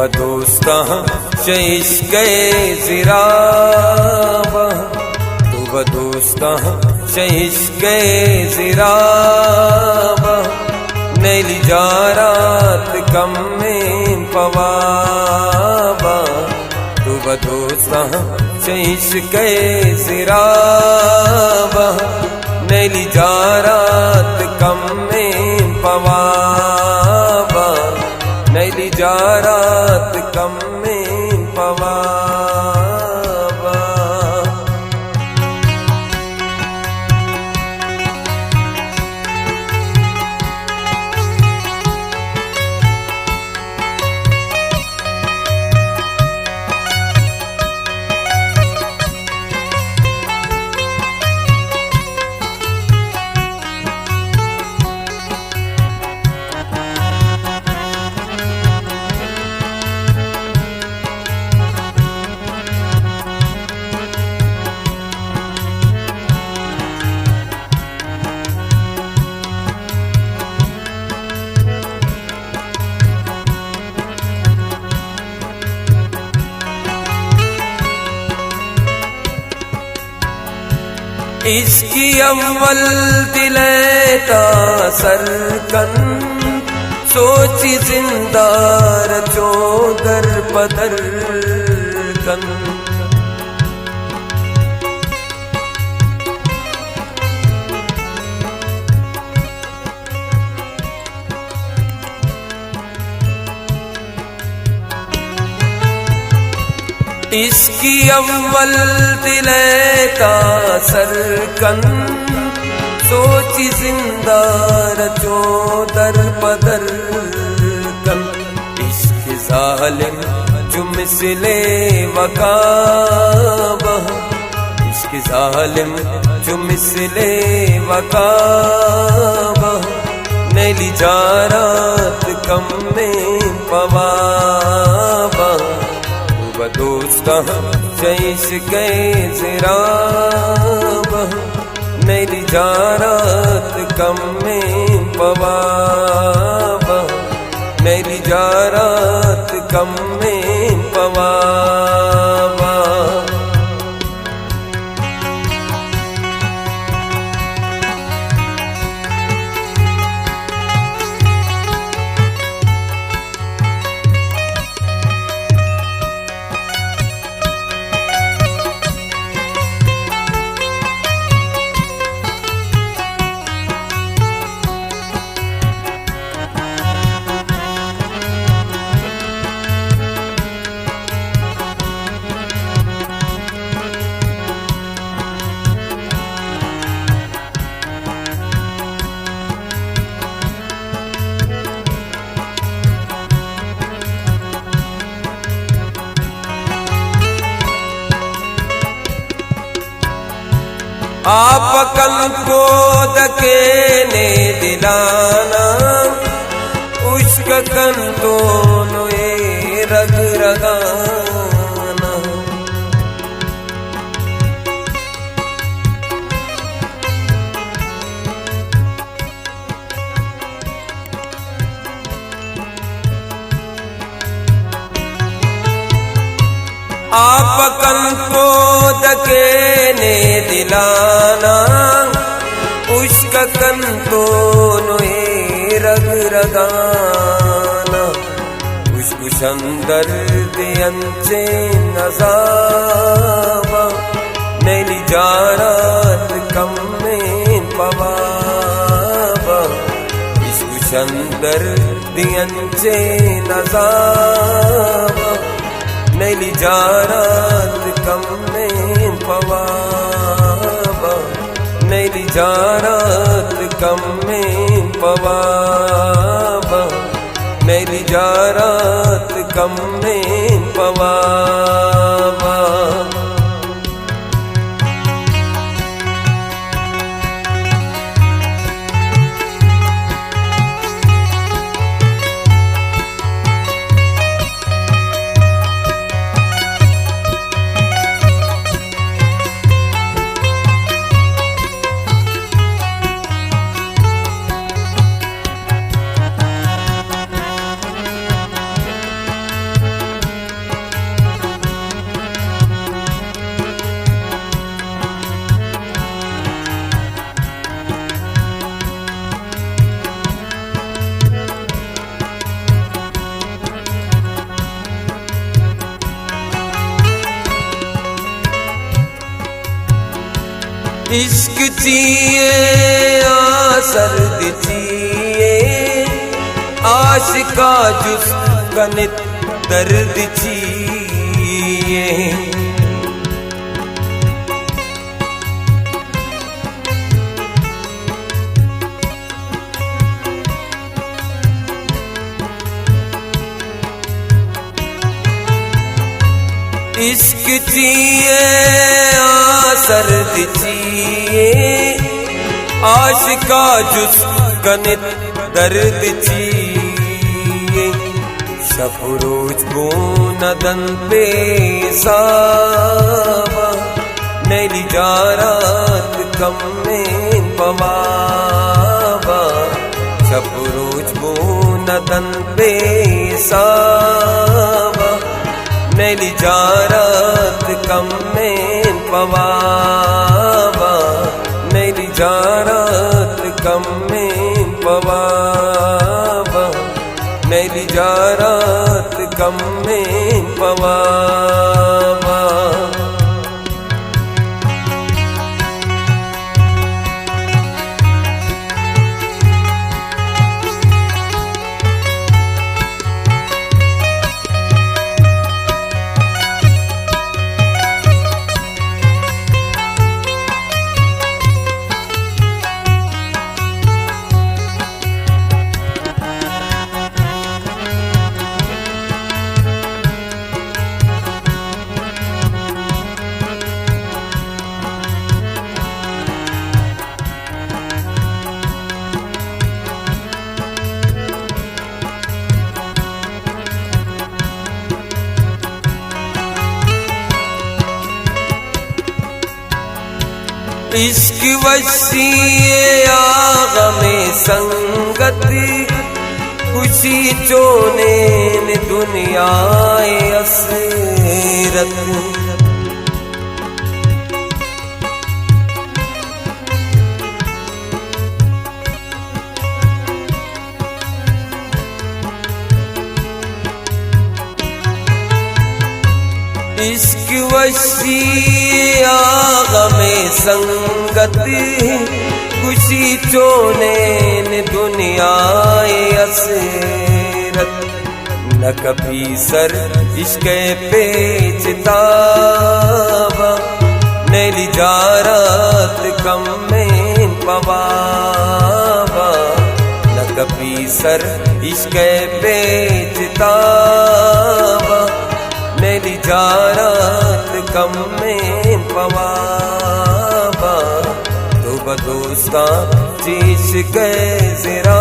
दोस्तां शईश गए ज़िराबा, तू दोस्तां शईश गए ज़िराबा, नैली जारात कम में पवाबा, तू दोस्तां शईश गए ज़िराबा, नैली जारात कम में पवाबा, नैली जारात कम में पवाबा। इसकी अव्वल दिलेता सरकन, सोची जिंदार चोदर पदर कन, इसकी अव्वल दिलेता सरकन, सोची जिंदार चोदर पदर कन, इश्क जालिम जो मिसले वकाबा, इश्क जालिम जो मिसले वकाबा, नैली जारात कम में पवाबा, दोस्तां शईश गए ज़िराबा, नैली जारात कम में पवाबा, नैली जारात कम में पवाबा। आप कल को दकेने दिलाना, उश्क कन दोनों रग रगाना, आप कल को दकेने दिलाना, उसका कन दोनों रग रगाना, उस अंदर दियंचे नज़ाबा, नैली जारात कम में पवाबा, इस अंदर दियंचे नज़ाबा, नैली जारात कम में पवाबा, नैली जारात कम में पवाबा, नैली जारात कम में पवाबा। इश्क जिए सर्द जिए आशिका जुस कनित दर्द जिए। इश्क जिए सर्द जिए आशिका जुस कनित दर्द जिए। शब रोज नदन पे सावा नैली जारात कम में पवावा। शब रोज नदन पे सावा नैली जारात कम में पवावा। नैली जारात कम में पवावा। नैली जारात कम में पवावा। इश्क वसीए आगा में संगत खुशी चोने ने दुनियाए असरत। इश्क वसीए आगा में संगत खुशी चोने ने दुनियाए असरत। न कभी सर इश्क पेचतावा नैली जारात कम में पवावा। न कभी सर इश्क पेचतावा नैली जारात कम में पवावा। तो बदोस्ता चीज के ज़रा